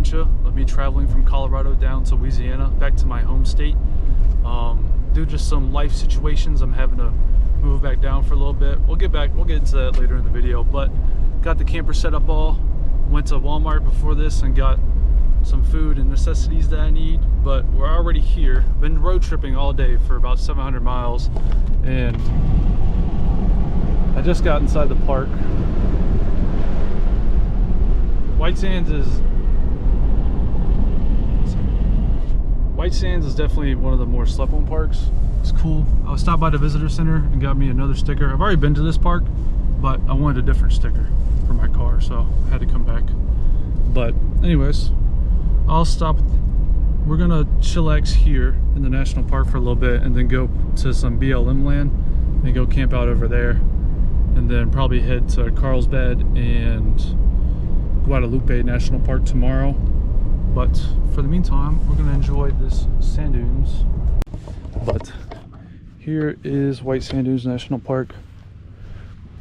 adventure of me traveling from Colorado down to Louisiana, back to my home state. Due to just some life situations, I'm having to move back down for a little bit. We'll get into that later in the video, but got the camper set up all. Went to Walmart before this and got some food and necessities that I need, but we're already here. Been road tripping all day for about 700 miles, and I just got inside the park. White Sands is definitely one of the more slept on parks. It's cool. I stopped by the visitor center and got me another sticker. I've already been to this park, but I wanted a different sticker for my car, so I had to come back. But anyways, I'll stop. We're gonna chillax here in the national park for a little bit and then go to some BLM land and go camp out over there, and then probably head to Carlsbad and Guadalupe National Park tomorrow. But for the meantime, we're gonna enjoy this sand dunes. But here is White Sand Dunes National Park.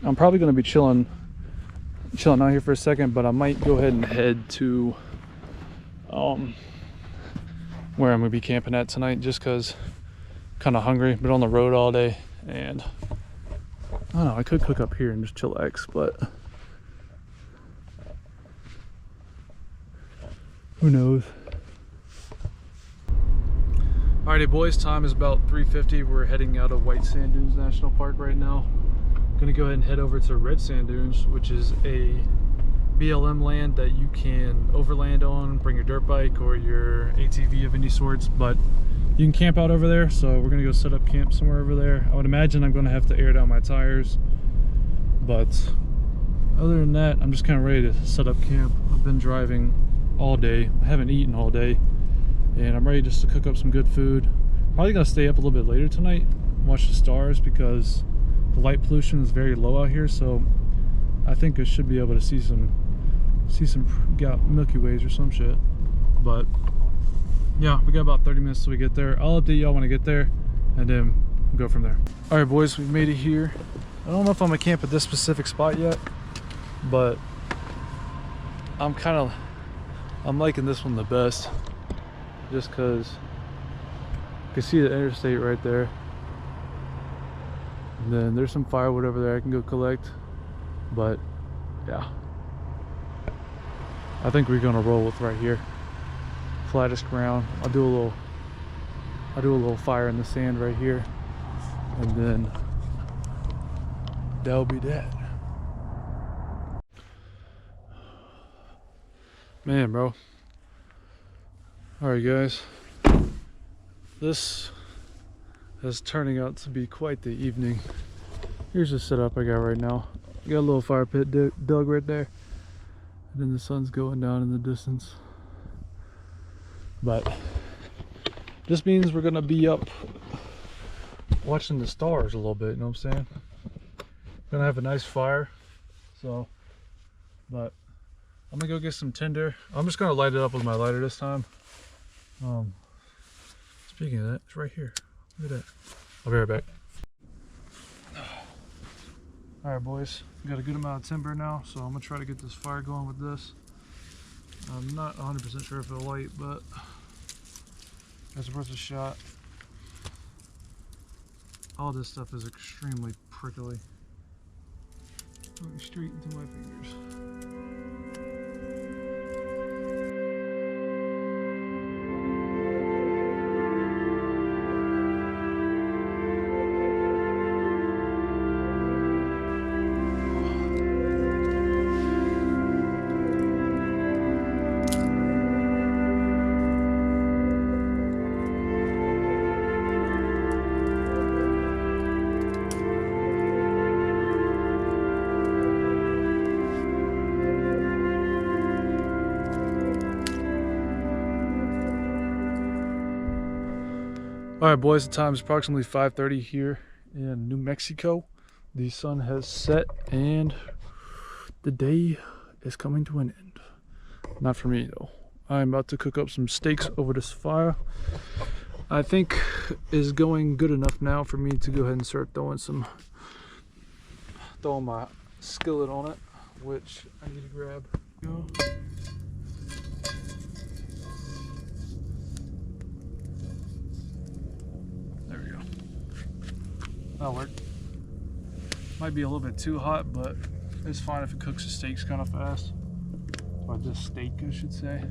I'm probably gonna be chilling out here for a second, but I might go ahead and head to where I'm gonna be camping at tonight, just cause I'm kind of hungry. Been on the road all day, and I don't know, I could cook up here and just chillax, but who knows. Alrighty boys, time is about 3:50. We're heading out of White Sand Dunes National Park right now. Gonna go ahead and head over to Red Sand Dunes, which is a BLM land that you can overland on, bring your dirt bike or your ATV of any sorts, but you can camp out over there. So we're gonna go set up camp somewhere over there. I would imagine I'm gonna have to air down my tires, but other than that, I'm just kind of ready to set up camp. I've been driving all day. I haven't eaten all day, and I'm ready just to cook up some good food. Probably gonna stay up a little bit later tonight, watch the stars, because the light pollution is very low out here, so I think I should be able to see some Milky Ways or some shit. But yeah, we got about 30 minutes till we get there. I'll update y'all when I get there, and then we'll go from there. All right boys, we've made it here. I don't know if I'm gonna camp at this specific spot yet, but I'm liking this one the best, just because you can see the interstate right there. And then there's some firewood over there I can go collect. But yeah, I think we're gonna roll with right here. Flattest ground. I'll do a little fire in the sand right here, and then that'll be that. Man, bro. Alright guys, this is turning out to be quite the evening. Here's the setup I got right now. I got a little fire pit dug right there, and then the sun's going down in the distance. But this means we're gonna be up watching the stars a little bit, you know what I'm saying? Gonna have a nice fire, so, but I'm gonna go get some tinder. I'm just gonna light it up with my lighter this time. Speaking of that, it's right here. Look at that. I'll be right back. Alright boys, we got a good amount of timber now, so I'm gonna try to get this fire going with this. I'm not 100% sure if it'll light, but it's worth a shot. All this stuff is extremely prickly. Going straight into my fingers. All right, boys, the time is approximately 5:30 here in New Mexico. The sun has set and the day is coming to an end. Not for me though. I'm about to cook up some steaks over this fire. I think is going good enough now for me to go ahead and start throwing my skillet on it, which I need to grab. Go. That'll work. Might be a little bit too hot, but it's fine if it cooks the steaks kind of fast. Or this steak, I should say.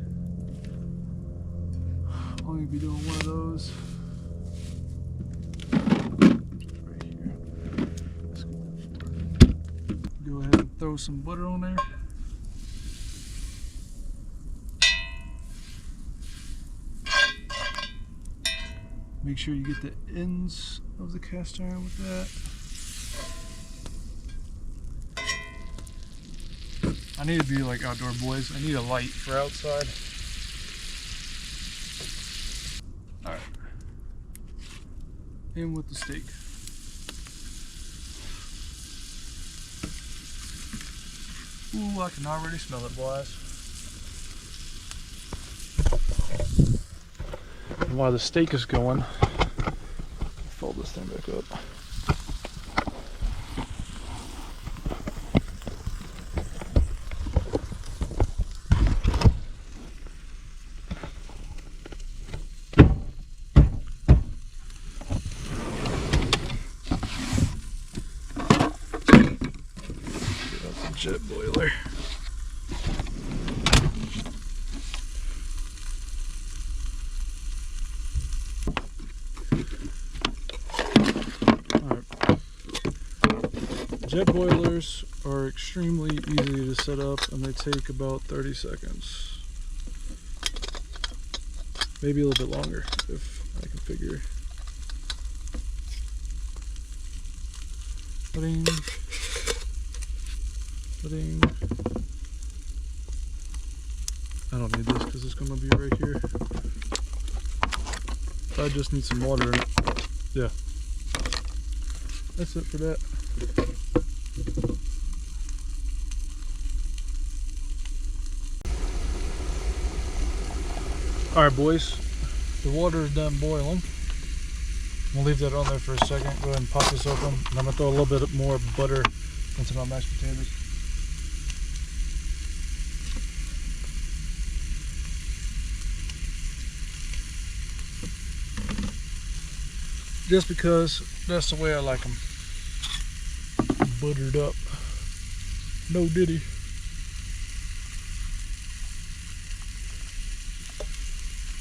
I'll only be doing one of those. Right here. Go ahead and throw some butter on there. Make sure you get the ends of the cast iron with that. I need to be like outdoor boys. I need a light for outside. Alright. In with the steak. Ooh, I can already smell it, boys. And while the steak is going, fold this thing back up. Get out the jet boiler. Jet boilers are extremely easy to set up and they take about 30 seconds. Maybe a little bit longer if I can figure. Ba-ding. Ba-ding. I don't need this because it's going to be right here. I just need some water in it. Yeah. That's it for that. Alright boys, the water is done boiling. We'll leave that on there for a second. Go ahead and pop this open. And I'm going to throw a little bit more butter into my mashed potatoes. Just because that's the way I like them. Buttered up. No diddy.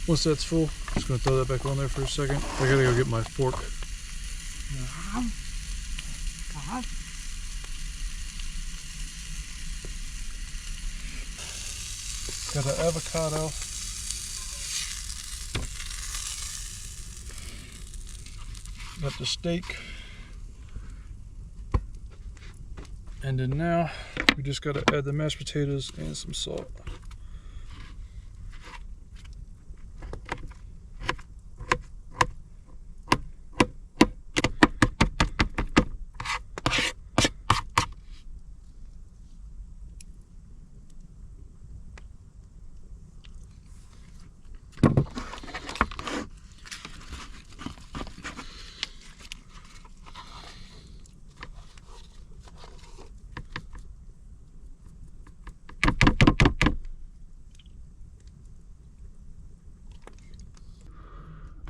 Once that's full, I'm just going to throw that back on there for a second. I gotta go get my fork. Got an avocado. Got the steak. And then now, we just got to add the mashed potatoes and some salt.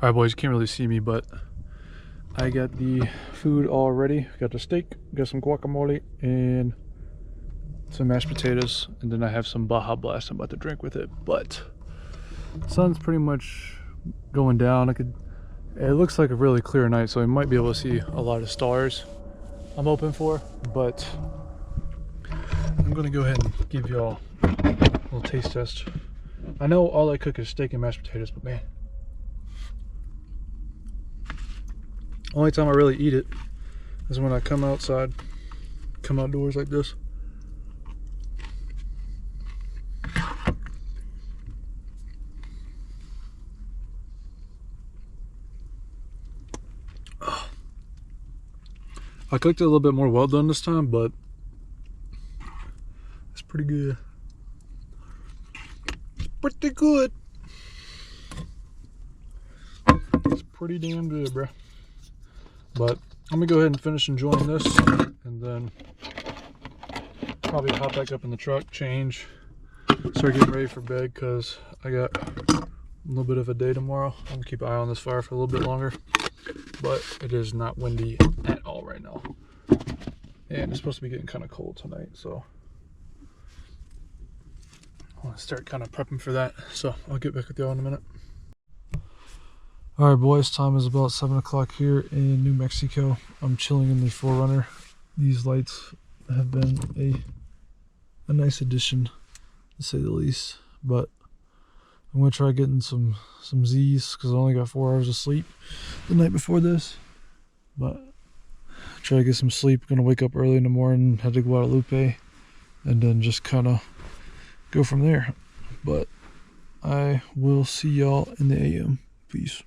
Alright boys, you can't really see me, but I got the food all ready. Got the steak, got some guacamole, and some mashed potatoes, and then I have some Baja Blast I'm about to drink with it. But the sun's pretty much going down. It looks like a really clear night, so I might be able to see a lot of stars I'm hoping for, but I'm gonna go ahead and give y'all a little taste test. I know all I cook is steak and mashed potatoes, but man, only time I really eat it is when I come outdoors like this. I cooked it a little bit more well done this time, but it's pretty good. It's pretty good. It's pretty damn good, bruh. But I'm gonna go ahead and finish enjoying this, and then probably hop back up in the truck, change, start getting ready for bed, because I got a little bit of a day tomorrow. I'm gonna keep an eye on this fire for a little bit longer, but it is not windy at all. all right now. And it's supposed to be getting kind of cold tonight, so I want to start kind of prepping for that. So I'll get back with y'all in a minute. All right, boys, time is about 7 o'clock here in New Mexico. I'm chilling in the 4Runner. These lights have been a nice addition, to say the least. But I'm gonna try getting some Z's because I only got 4 hours of sleep the night before this. But try to get some sleep. Gonna wake up early in the morning, head to Guadalupe, and then just kind of go from there. But I will see y'all in the AM. Peace.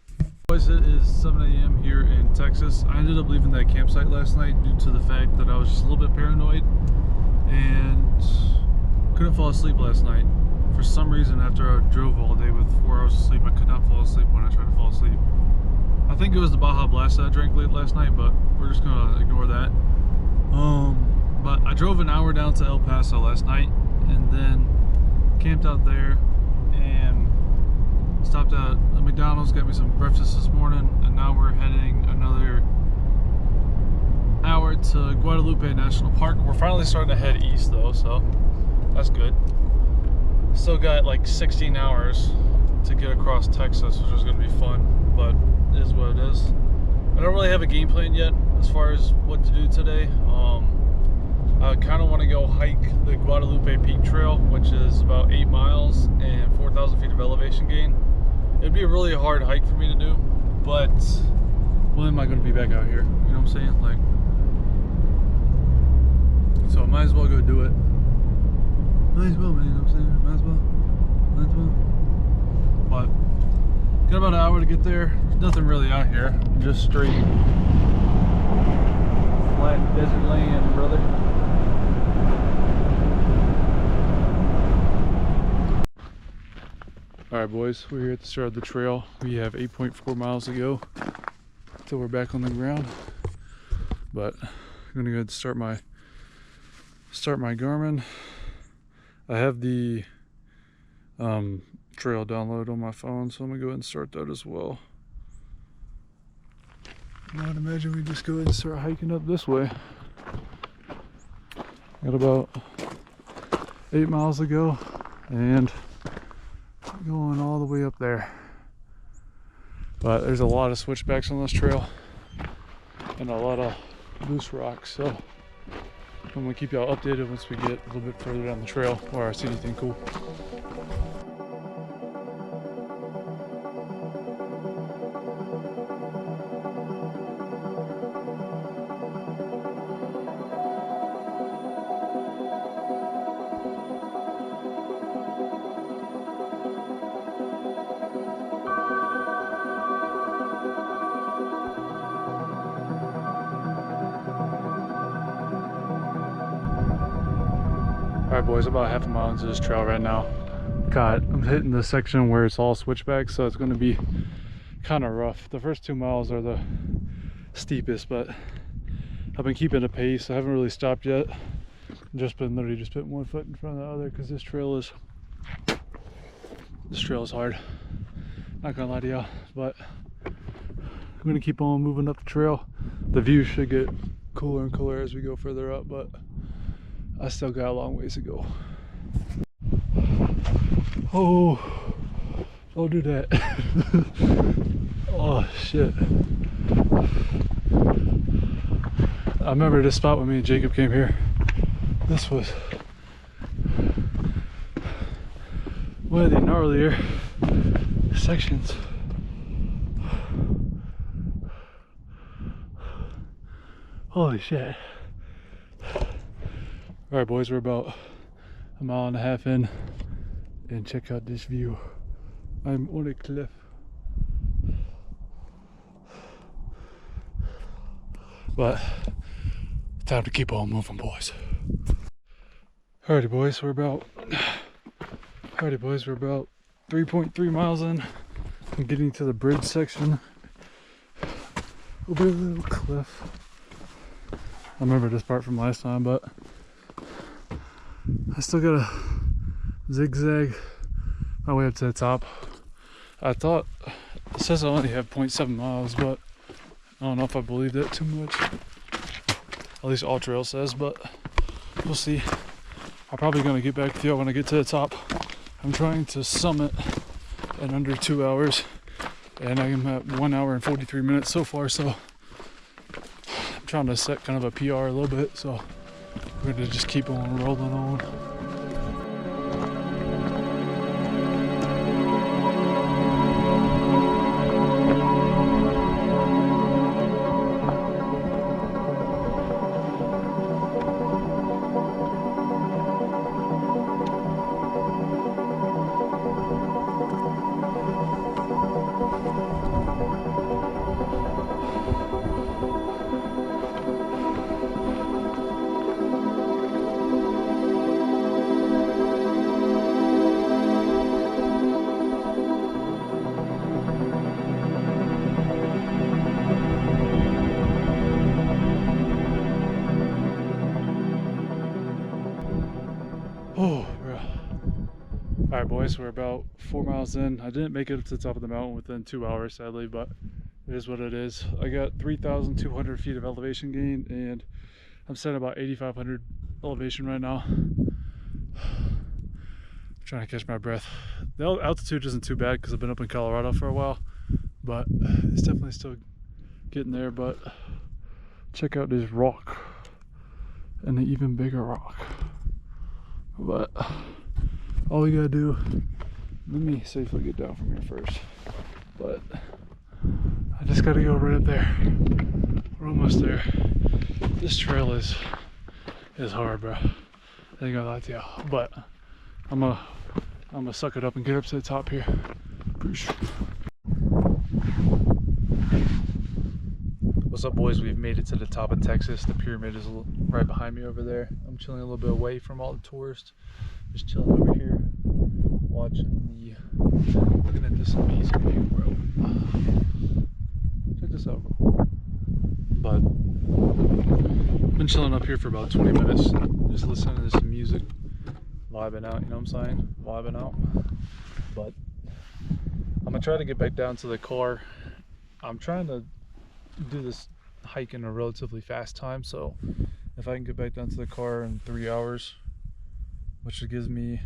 Boys, it is 7 a.m. here in Texas. I ended up leaving that campsite last night due to the fact that I was just a little bit paranoid and couldn't fall asleep last night. For some reason, after I drove all day with 4 hours of sleep, I could not fall asleep when I tried to fall asleep. I think it was the Baja Blast that I drank late last night, but we're just gonna ignore that. But I drove an hour down to El Paso last night and then camped out there and stopped at a McDonald's, got me some breakfast this morning, and now we're heading another hour to Guadalupe National Park. We're finally starting to head east though, so that's good. Still got like 16 hours to get across Texas, which is going to be fun, but it is what it is. I don't really have a game plan yet as far as what to do today. I kind of want to go hike the Guadalupe Peak Trail, which is about 8 miles and 4,000 feet of elevation gain. It'd be a really hard hike for me to do, but when am I going to be back out here? You know what I'm saying? Like, so I might as well go do it. Might as well, man. You know what I'm saying? Might as well. Might as well. But got about an hour to get there. There's nothing really out here. Just straight flat desert land, brother. Alright, boys, we're here at the start of the trail. We have 8.4 miles to go until we're back on the ground. But I'm gonna go ahead and start my Garmin. I have the trail download on my phone, so I'm gonna go ahead and start that as well. I'd imagine we just go ahead and start hiking up this way. Got about 8 miles to go and going all the way up there. But there's a lot of switchbacks on this trail and a lot of loose rocks, so I'm gonna keep y'all updated once we get a little bit further down the trail or I see anything cool. Alright, boys, about half a mile into this trail right now. I'm hitting the section where it's all switchbacks, so it's going to be kind of rough. The first 2 miles are the steepest, but I've been keeping a pace. I haven't really stopped yet. Just been putting one foot in front of the other because this trail is hard. Not gonna lie to y'all, but I'm gonna keep on moving up the trail. The view should get cooler and cooler as we go further up, but I still got a long ways to go. Oh, don't do that. Oh shit. I remember this spot when me and Jacob came here. This was one of the gnarlier sections. Holy shit. Alright, boys, we're about a mile and a half in, and check out this view. I'm on a cliff. But time to keep on moving, boys. Alrighty, boys, we're about 3.3 miles in. I'm getting to the bridge section over a little cliff. I remember this part from last time, but I still gotta zigzag my way up to the top. I thought it says I only have 0.7 miles, but I don't know if I believe that too much. At least All Trail says, but we'll see. I'm probably gonna get back with you when I get to the top. I'm trying to summit in under 2 hours, and I am at 1 hour and 43 minutes so far, so I'm trying to set kind of a PR a little bit, so we're gonna just keep on rolling on. Oh, bro. Alright, boys, we're about 4 miles in. I didn't make it to the top of the mountain within 2 hours, sadly, but it is what it is. I got 3,200 feet of elevation gain, and I'm set at about 8,500 elevation right now. I'm trying to catch my breath. The altitude isn't too bad because I've been up in Colorado for a while, but it's definitely still getting there. But check out this rock and the even bigger rock. But all we gotta do, let me safely get down from here first. But I just gotta go right up there. We're almost there. This trail is hard, bro. I ain't gonna lie to you. But I'm gonna suck it up and get up to the top here. What's up, boys? We've made it to the top of Texas. The pyramid is right behind me over there. I'm chilling a little bit away from all the tourists. Just chilling over here, looking at this amazing view, bro. Check this out, bro. But I've been chilling up here for about 20 minutes, just listening to some music, vibing out, you know what I'm saying? Vibing out. But I'm gonna try to get back down to the car. I'm trying to do this hike in a relatively fast time, so if I can get back down to the car in 3 hours, which gives me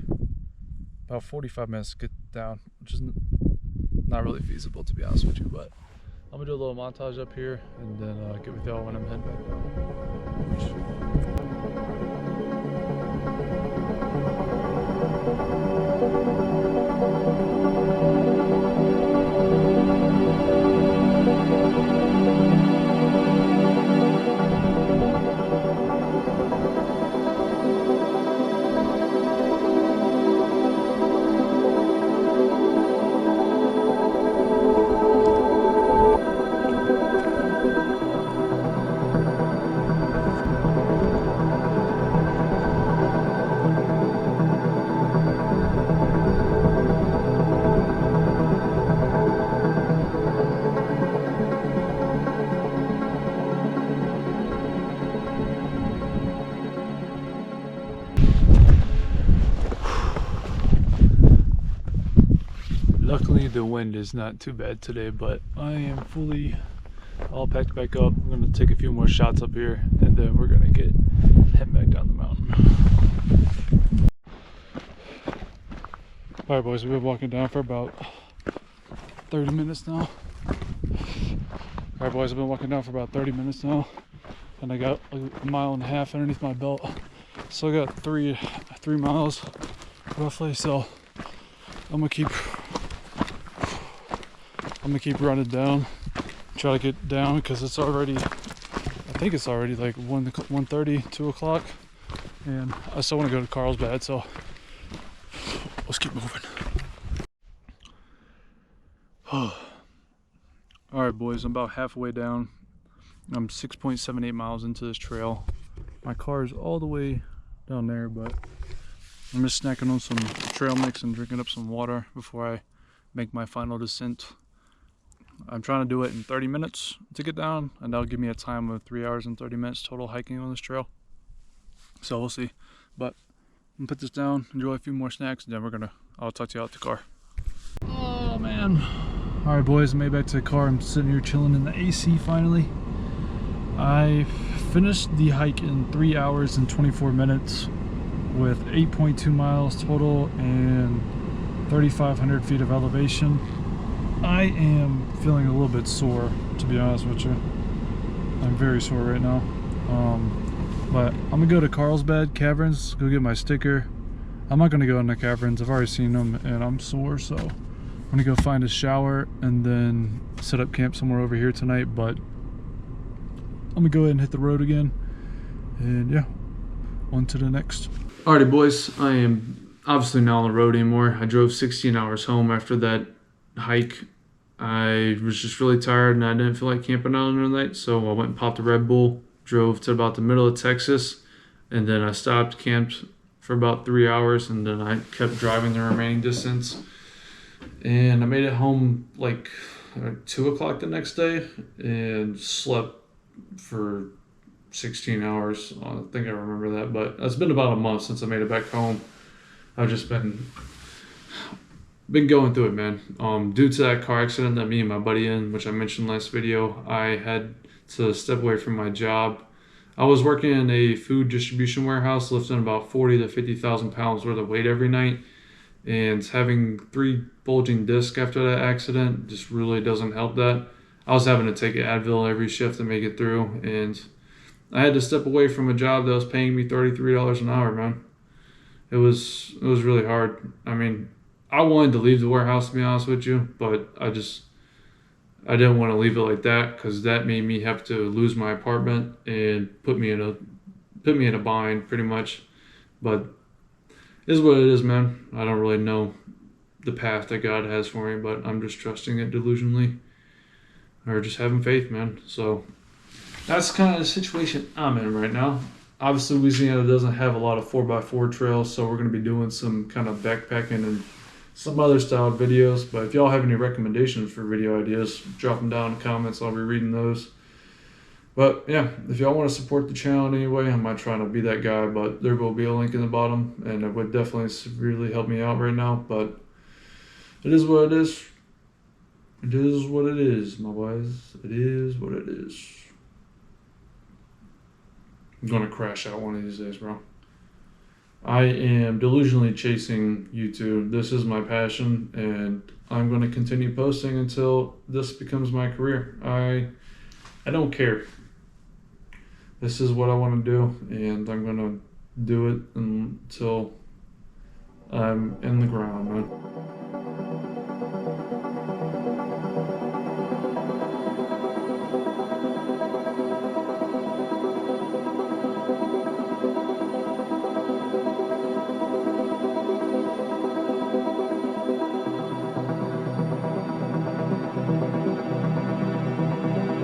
about 45 minutes to get down, which is not really feasible, to be honest with you, but I'm gonna do a little montage up here and then get with y'all when I'm heading back Luckily the wind is not too bad today, but I am fully all packed back up. I'm gonna take a few more shots up here and then we're gonna head back down the mountain. Alright, boys, we've been walking down for about 30 minutes now. Alright, boys, I've been walking down for about 30 minutes now, and I got a mile and a half underneath my belt. So I got three miles roughly, so I'm gonna keep running down, try to get down, because it's already, I think it's already like 1:30, 2 o'clock, and I still want to go to Carlsbad, so let's keep moving. Alright, boys, I'm about halfway down. I'm 6.78 miles into this trail. My car is all the way down there, but I'm just snacking on some trail mix and drinking up some water before I make my final descent. I'm trying to do it in 30 minutes to get down, and that'll give me a time of 3 hours and 30 minutes total hiking on this trail. So we'll see. But I'm gonna put this down, enjoy a few more snacks, and then I'll talk to you out the car. Oh man. Alright, boys, I made it back to the car. I'm sitting here chilling in the AC finally. I finished the hike in 3 hours and 24 minutes with 8.2 miles total and 3,500 feet of elevation. I am feeling a little bit sore, to be honest with you. I'm very sore right now. But I'm gonna go to Carlsbad Caverns, go get my sticker. I'm not gonna go in the caverns, I've already seen them and I'm sore, so I'm gonna go find a shower and then set up camp somewhere over here tonight. But I'm gonna go ahead and hit the road again, and yeah, on to the next. Alrighty boys, I am obviously not on the road anymore. I drove 16 hours home after that hike. I was just really tired and I didn't feel like camping out another night, so I went and popped a Red Bull, drove to about the middle of Texas, and then I stopped, camped for about 3 hours, and then I kept driving the remaining distance. And I made it home like 2 o'clock the next day and slept for 16 hours. I think I remember that, but it's been about a month since I made it back home. I've just been going through it, man. Due to that car accident that me and my buddy in, which I mentioned last video, I had to step away from my job. I was working in a food distribution warehouse, lifting about 40 to 50,000 pounds worth of weight every night, and having 3 bulging discs after that accident just really doesn't help that. I was having to take an Advil every shift to make it through, and I had to step away from a job that was paying me $33 an hour, man. It was really hard. I mean, I wanted to leave the warehouse, to be honest with you, but I didn't want to leave it like that, because that made me have to lose my apartment and put me in a bind pretty much. But it is what it is, man. I don't really know the path that God has for me, but I'm just trusting it delusionally, or just having faith, man. So that's kind of the situation I'm in right now. Obviously, Louisiana doesn't have a lot of 4x4 trails, so we're going to be doing some kind of backpacking and some other style videos. But if y'all have any recommendations for video ideas, drop them down in the comments. I'll be reading those. But yeah, if y'all want to support the channel in any way, I'm not trying to be that guy, but there will be a link in the bottom, and it would definitely severely help me out right now. But it is what it is. It is what it is, my boys. It is what it is. I'm gonna crash out one of these days, bro. I am delusionally chasing YouTube. This is my passion, and I'm going to continue posting until this becomes my career. I don't care. This is what I want to do, and I'm going to do it until I'm in the ground, man.